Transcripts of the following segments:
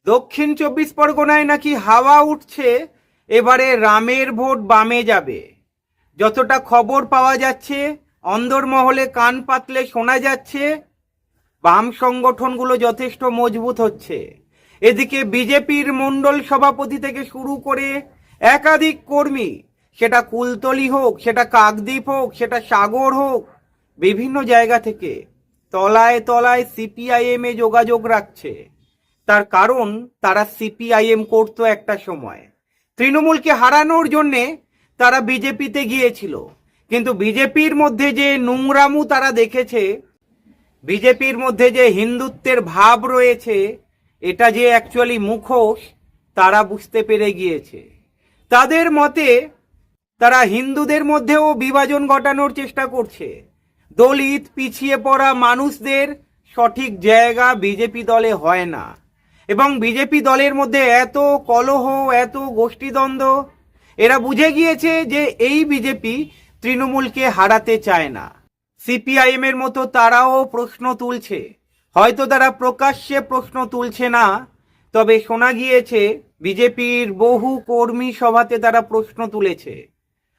দক্ষিণ ২৪ পরগনায় নাকি হাওয়া উঠছে, এবারে রামের ভোট বামে যাবে। যতটা খবর পাওয়া যাচ্ছে, অন্দরমহলে কান পাতলে শোনা যাচ্ছে বাম সংগঠনগুলো যথেষ্ট মজবুত হচ্ছে। এদিকে বিজেপির মণ্ডল সভাপতি থেকে শুরু করে একাধিক কর্মী, সেটা কুলতলি হোক, সেটা কাকদ্বীপ হোক, সেটা সাগর হোক, বিভিন্ন জায়গা থেকে তলায় তলায় সিপিআইএম এ যোগাযোগ রাখছে। তার কারণ তারা সিপিআইএম করতো একটা সময়, তৃণমূলকে হারানোর জন্যে তারা বিজেপিতে গিয়েছিল। কিন্তু বিজেপির মধ্যে যে নোংরামু তারা দেখেছে, বিজেপির মধ্যে যে হিন্দুত্বের ভাব রয়েছে, এটা যে অ্যাকচুয়ালি মুখোশ, তারা বুঝতে পেরে গিয়েছে। তাদের মতে তারা হিন্দুদের মধ্যেও বিভাজন ঘটানোর চেষ্টা করছে। দলিত পিছিয়ে পড়া মানুষদের সঠিক জায়গা বিজেপি দলে হয় না, এবং বিজেপি দলের মধ্যে এত কলহ, এত গোষ্ঠীদ্বন্দ্ব, এরা বুঝে গিয়েছে যে এই বিজেপি তৃণমূলকে হারাতে চায় না। সিপিআইএম এর মতো তারাও প্রশ্ন তুলছে, হয়তো তারা প্রকাশ্যে প্রশ্ন তুলছে না, তবে শোনা গিয়েছে বিজেপির বহু কর্মী সভাতে তারা প্রশ্ন তুলেছে।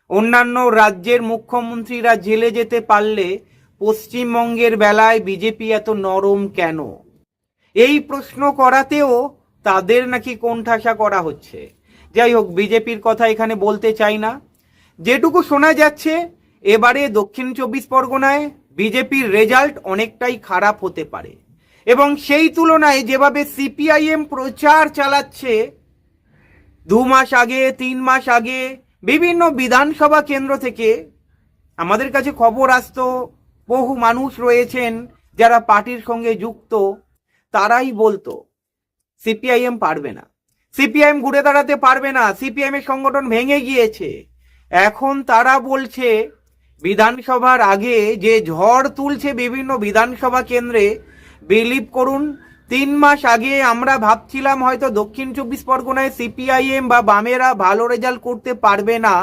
অন্যান্য রাজ্যের মুখ্যমন্ত্রীরা জেলে যেতে পারলে পশ্চিমবঙ্গের বেলায় বিজেপি এত নরম কেন? এই প্রশ্ন করাতেও তাদের নাকি কোণঠাসা করা হচ্ছে। যাই হোক, বিজেপির কথা এখানে বলতে চাই না। যেটুকু শোনা যাচ্ছে, এবারে দক্ষিণ ২৪ পরগনায় বিজেপির রেজাল্ট অনেকটাই খারাপ হতে পারে, এবং সেই তুলনায় যেভাবে সিপিআইএম প্রচার চালাচ্ছে, ২ মাস আগে, ৩ মাস আগে বিভিন্ন বিধানসভা কেন্দ্র থেকে আমাদের কাছে খবর আসতো, বহু মানুষ রয়েছেন যারা পার্টির সঙ্গে যুক্ত, তারাই বলতো সিপিআইএম পারবে না, সিপিআইএম ঘুরে দাঁড়াতে পারবে না, সিপিআইএম এর সংগঠন ভেঙে গিয়েছে। এখন তারা বলছে বিধানসভার আগে যে ঝড় তুলছে বিভিন্ন বিধানসভা কেন্দ্রে, বিলিভ করুন ৩ মাস আগে আমরা ভাবছিলাম হয়তো দক্ষিণ ২৪ পরগনায় সিপিআইএম বা বামেরা ভালো রেজাল্ট করতে পারবে না,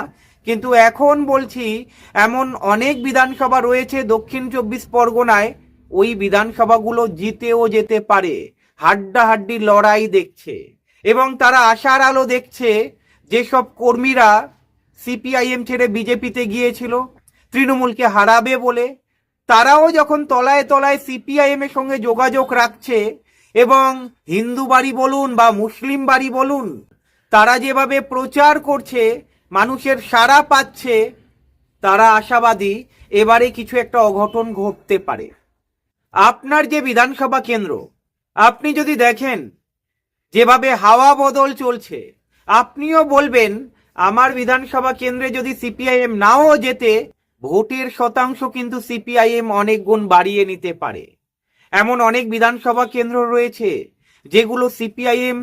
কিন্তু এখন বলছি এমন অনেক বিধানসভা রয়েছে দক্ষিণ ২৪ পরগনায়, ওই বিধানসভাগুলো জিতেও যেতে পারে। হাড্ডাহাড্ডি লড়াই দেখছে, এবং তারা আশার আলো দেখছে যেসব কর্মীরা সিপিআইএম ছেড়ে বিজেপিতে গিয়েছিল তৃণমূলকে হারাবে বলে, তারাও যখন তলায় তলায় সিপিআইএম এর সঙ্গে যোগাযোগ রাখছে, এবং হিন্দু বাড়ি বলুন বা মুসলিম বাড়ি বলুন, তারা যেভাবে প্রচার করছে, মানুষের সাড়া পাচ্ছে, তারা আশাবাদী এবারে কিছু একটা অঘটন ঘটতে পারে। আপনার যে বিধানসভা কেন্দ্র, আপনি যদি দেখেন যেভাবে হাওয়া বদল চলছে, আপনিও বলবেন আমার বিধানসভা কেন্দ্রে যদি সিপিআইএম নাও জেতে, ভোটের শতাংশ কিন্তু সিপিআইএম অনেক গুণ বাড়িয়ে নিতে পারে। এমন অনেক বিধানসভা কেন্দ্র রয়েছে যেগুলো সিপিআইএম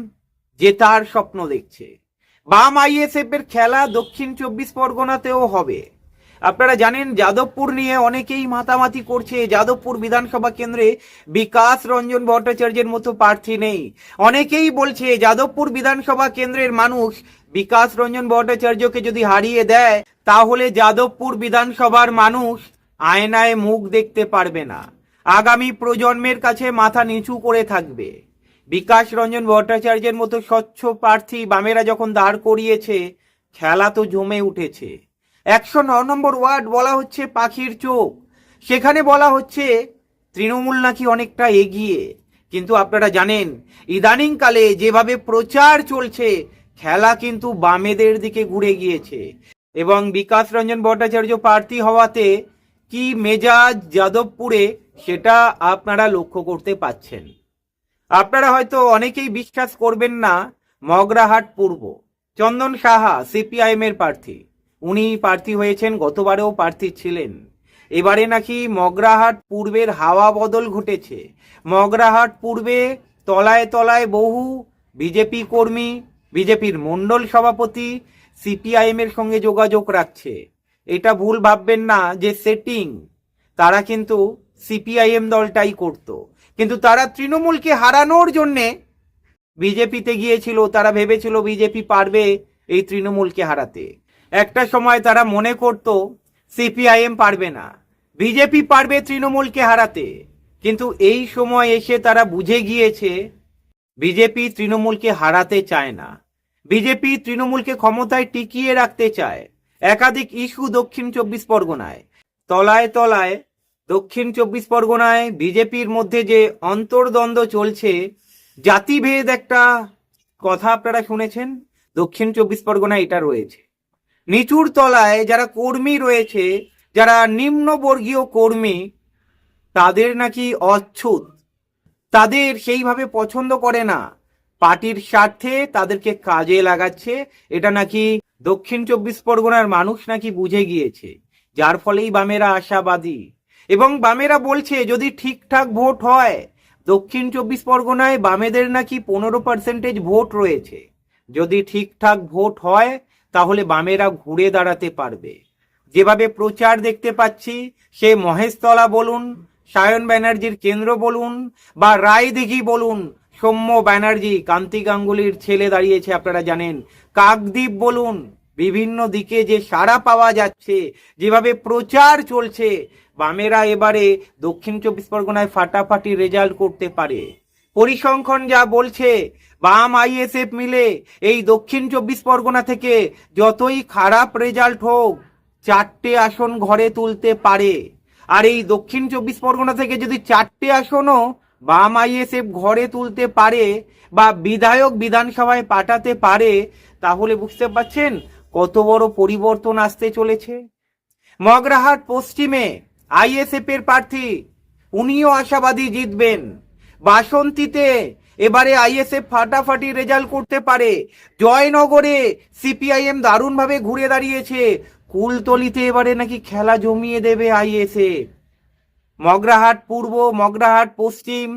জেতার স্বপ্ন দেখছে। বাম আইএসএফ এর খেলা দক্ষিণ ২৪ পরগনাতেও হবে। আপনারা জানেন যাদবপুর নিয়ে অনেকেই মাতামাতি করছে, যাদবপুর বিধানসভা কেন্দ্রে বিকাশ রঞ্জন ভট্টাচার্যের মতো প্রার্থী নেই। অনেকেই বলছে যাদবপুর বিধানসভা কেন্দ্রের মানুষ বিকাশ রঞ্জন ভট্টাচার্যকে যদি হারিয়ে দেয়, তাহলে যাদবপুর বিধানসভার মানুষ আয়নায় মুখ দেখতে পারবে না, আগামী প্রজন্মের কাছে মাথা নিচু করে থাকবে। বিকাশ রঞ্জন ভট্টাচার্যের মতো স্বচ্ছ প্রার্থী বামেরা যখন দাঁড় করিয়েছে, খেলা তো জমে উঠেছে। ১০৯ নম্বর ওয়ার্ড বলা হচ্ছে পাখির চোখ, সেখানে বলা হচ্ছে তৃণমূল নাকি অনেকটা এগিয়ে, কিন্তু আপনারা জানেন ইদানিংকালে যেভাবে প্রচার চলছে, খেলা কিন্তু বামেদের দিকে ঘুরে গিয়েছে, এবং বিকাশ রঞ্জন ভট্টাচার্য প্রার্থী হওয়াতে কি মেজাজ যাদবপুরে, সেটা আপনারা লক্ষ্য করতে পাচ্ছেন। আপনারা হয়তো অনেকেই বিশ্বাস করবেন না, মগরাহাট পূর্ব চন্দন সাহা সিপিআইএম এর প্রার্থী, উনি প্রার্থী হয়েছেন, গতবারেও প্রার্থী ছিলেন। এবারে নাকি মগরাহাট পূর্বের হাওয়া বদল ঘটেছে। মগরাহাট পূর্বে তলায় তলায় বহু বিজেপি কর্মী, বিজেপির মণ্ডল সভাপতি সিপিআইএম এর সঙ্গে যোগাযোগ রাখছে। এটা ভুল ভাববেন না যে সেটিং, তারা কিন্তু সিপিআইএম দলটাই করত, কিন্তু তারা তৃণমূলকে হারানোর জন্যে বিজেপিতে গিয়েছিল। তারা ভেবেছিল বিজেপি পারবে এই তৃণমূলকে হারাতে। একটা সময় তারা মনে করত সিপিআইএম পারবে না, বিজেপি পারবে তৃণমূলকে হারাতে, কিন্তু এই সময় এসে তারা বুঝে গিয়েছে বিজেপি তৃণমূলকে হারাতে চায় না, বিজেপি তৃণমূলকে ক্ষমতায় টিকিয়ে রাখতে চায়। একাধিক ইস্যু দক্ষিণ চব্বিশ পরগনায়, তলায় তলায় দক্ষিণ চব্বিশ পরগনায় বিজেপির মধ্যে যে অন্তর্দ্বন্দ্ব চলছে, জাতিভেদ একটা কথা আপনারা শুনেছেন, দক্ষিণ চব্বিশ পরগনায় এটা রয়েছে। নিচুর তলায় যারা কর্মী রয়েছে, যারা নিম্নবর্গীয় কর্মী, তাদের নাকি অচ্ছুত, তাদের সেইভাবে পছন্দ করে না, পার্টির স্বার্থে তাদেরকে কাজে লাগাচ্ছে, এটা নাকি দক্ষিণ চব্বিশ পরগনার মানুষ নাকি বুঝে গিয়েছে, যার ফলেই বামেরা আশাবাদী। এবং বামেরা বলছে যদি ঠিকঠাক ভোট হয়, দক্ষিণ চব্বিশ পরগনায় বামেদের নাকি 15% ভোট রয়েছে, যদি ঠিকঠাক ভোট হয় তাহলে বামেরা ঘুরে দাঁড়াতে পারবে। যেভাবে প্রচার দেখতে পাচ্ছি, সে মহেশতলা বলুন, সায়ন ব্যানার্জির কেন্দ্র বলুন, বা রায়দিঘি বলুন, সৌম্য ব্যানার্জি কান্তি গাঙ্গুলির ছেলে দাঁড়িয়েছে আপনারা জানেন, কাকদ্বীপ বলুন, বিভিন্ন দিকে যে সাড়া পাওয়া যাচ্ছে, যেভাবে প্রচার চলছে, বামেরা এবারে দক্ষিণ চব্বিশ পরগনায় ফাটাফাটি রেজাল্ট করতে পারে। পরিসংখ্যান যা বলছে, বাম আইএসএফ মিলে এই দক্ষিণ চব্বিশ পরগনা থেকে যতই খারাপ রেজাল্ট হোক, 4টে আসন ঘরে তুলতে পারে। আর এই দক্ষিণ চব্বিশ পরগনা থেকে যদি 4টে আসনও বাম আইএসএফ ঘরে তুলতে পারে বা বিধায়ক বিধানসভায় পাঠাতে পারে, তাহলে বুঝতে পারছেন কত বড় পরিবর্তন আসতে চলেছে। মগরাহাট পশ্চিমে আইএসএফ এর প্রার্থী, উনিও আশাবাদী জিতবেন। বাসন্তীতে এবারে আইএসএফ ফাটাফাটি রেজাল্ট করতে পারে। জয়নগরে সিপিআইএম দারুণভাবে ঘুরে দাঁড়িয়েছে, কুলতলিতে এবারে নাকি খেলা জমিয়ে দেবে আইএসএফ। মগরাহাট পূর্ব, মগরাহাট পশ্চিম,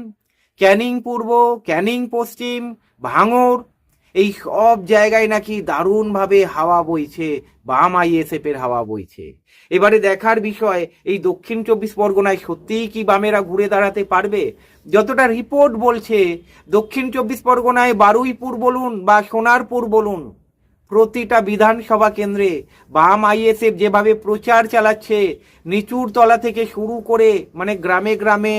ক্যানিং পূর্ব, ক্যানিং পশ্চিম, ভাঙড়, এই সব জায়গায় নাকি দারুণভাবে হাওয়া বইছে, বাম আইএসএফ এর হাওয়া বইছে। এবারে দেখার বিষয়, এই দক্ষিণ চব্বিশ পরগনায় সত্যিই কি বামেরা ঘুরে দাঁড়াতে পারবে? যতটা রিপোর্ট বলছে, দক্ষিণ চব্বিশ পরগনায় বারুইপুর বলুন বা সোনারপুর বলুন, প্রতিটা বিধানসভা কেন্দ্রে বাম আইএসএফ যেভাবে প্রচার চালাচ্ছে, নিচুর তলা থেকে শুরু করে, মানে গ্রামে গ্রামে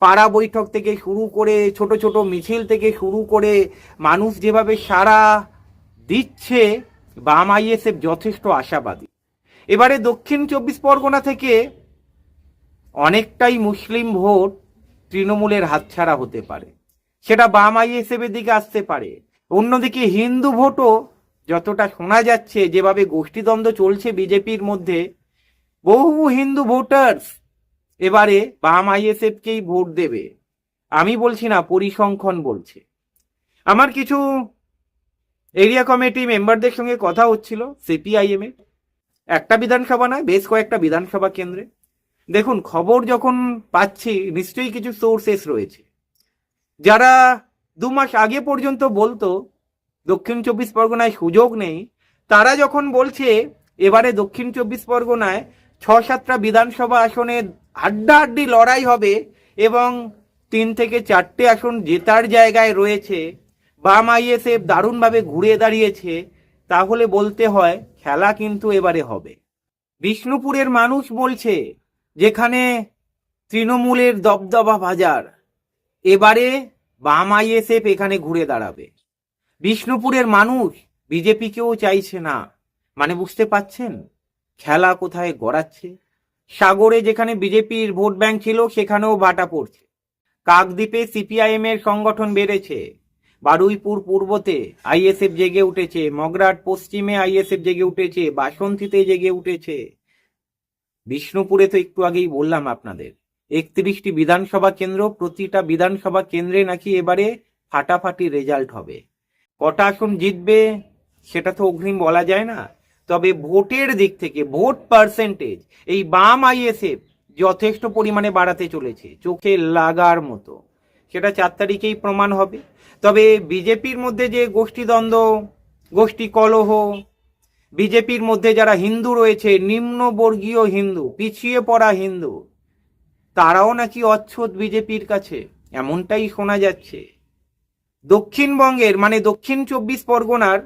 পাড়া বৈঠক থেকে শুরু করে, ছোট ছোট মিছিল থেকে শুরু করে, মানুষ যেভাবে সাড়া দিচ্ছে, বাম আইএসএফ যথেষ্ট আশাবাদী। এবারে দক্ষিণ চব্বিশ পরগনা থেকে অনেকটাই মুসলিম ভোট তৃণমূলের হাতছাড়া হতে পারে, সেটা বাম আইএসএফ এর দিকে আসতে পারে। অন্যদিকে হিন্দু ভোটও যতটা শোনা যাচ্ছে, যেভাবে গোষ্ঠীদ্বন্দ্ব চলছে বিজেপির মধ্যে, বহু হিন্দু ভোটার্স এবারে বাম আইএসএফকেই ভোট দেবে। আমি বলছি না, পরিসংখ্যান বলছে। আমার কিছু এরিয়া কমিটি মেম্বারদের সঙ্গে কথা হচ্ছিল সিপিআইএম এর, একটা বিধানসভা নয়, বেশ কয়েকটা বিধানসভা কেন্দ্রে। দেখুন, খবর যখন পাচ্ছি, নিশ্চয়ই কিছু সোর্সেস রয়েছে, যারা 2 মাস আগে পর্যন্ত বলতো দক্ষিণ চব্বিশ পরগনায় সুযোগ নেই, তারা যখন বলছে এবারে দক্ষিণ চব্বিশ পরগনায় 6-7টা বিধানসভা আসনে হাড্ডাহাড্ডি লড়াই হবে এবং 3 থেকে 4টে আসন জেতার জায়গায় রয়েছে, বাম আইএসএফ দারুণভাবে ঘুরে দাঁড়িয়েছে, তাহলে বলতে হয় খেলা কিন্তু এবারে হবে। বিষ্ণুপুরের মানুষ বলছে, যেখানে তৃণমূলের দবদবা বাজার, এবারে বাম আইএসএফ এখানে ঘুরে দাঁড়াবে। বিষ্ণুপুরের মানুষ বিজেপিকেও চাইছে না, মানে বুঝতে পাচ্ছেন খেলা কোথায় গড়াচ্ছে। সাগরে যেখানে বিজেপির ভোট ব্যাংক ছিল, সেখানেও ভাটা পড়ছে। কাকদ্বীপে সিপিআইএম এর সংগঠন বেড়েছে, বারুইপুর পূর্বতে আইএসএফ জেগে উঠেছে, মগরাট পশ্চিমে আইএসএফ জেগে উঠেছে, বাসন্তীতে জেগে উঠেছে। বিষ্ণুপুরে তো একটু আগেই বললাম আপনাদের, 31টি বিধানসভা কেন্দ্র, প্রতিটা বিধানসভা কেন্দ্রে নাকি এবারে ফাটাফাটি রেজাল্ট হবে। কটা আসন জিতবে সেটা তো অগ্রিম বলা যায় না, তবে ভোটের দিক থেকে, ভোট পার্সেন্টেজ, এই বাম আইএসএফ যথেষ্ট পরিমাণে বাড়াতে চলেছে, চোখে লাগার মতো। সেটা 4 তারিখেই প্রমাণ হবে। তবে বিজেপির মধ্যে যে গোষ্ঠীদ্বন্দ্ব, গোষ্ঠী কলহ, বিজেপির মধ্যে যারা হিন্দু রয়েছে, নিম্নবর্গীয় হিন্দু, পিছিয়ে পড়া হিন্দু, তারাও নাকি অচ্ছুত বিজেপির কাছে, এমনটাই শোনা যাচ্ছে। দক্ষিণবঙ্গের, মানে দক্ষিণ চব্বিশ পরগনার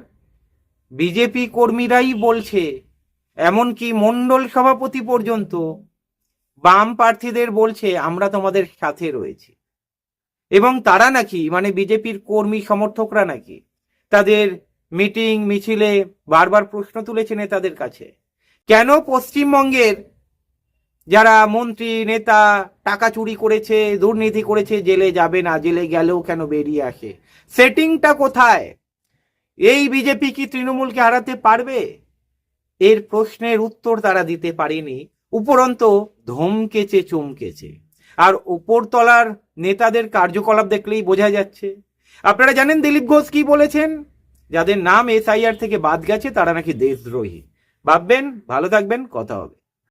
বিজেপি কর্মীরাই বলছে, এমনকি মণ্ডল সভাপতি পর্যন্ত বাম প্রার্থীদের বলছে, আমরা তোমাদের সাথে রয়েছি। এবং তারা নাকি মানে বিজেপির কর্মী সমর্থকরা নাকি তাদের মিটিং মিছিলে বারবার প্রশ্ন তুলেছে নেতাদের কাছে, কেন পশ্চিমবঙ্গের যারা মন্ত্রী নেতা টাকা চুরি করেছে দুর্নীতি করেছে জেলে যাবে না, জেলে গেলেও কেন বেরিয়ে আসে, সেটিংটা কোথায়? এই বিজেপি কি তৃণমূলকে হারাতে পারবে? এর প্রশ্নের উত্তর তারা দিতে পারেনি, উপরন্ত ধমকেছে চমকেছে। আর উপরতলার নেতাদের কার্যকলাপ দেখলেই বোঝা যাচ্ছে। আপনারা জানেন দিলীপ ঘোষ কি বলেছেন? যাদের নাম এসআইআর থেকে বাদ গেছে তারা নাকি দেশদ্রোহী। ভাববেন, ভালো থাকবেন, কথা হবে।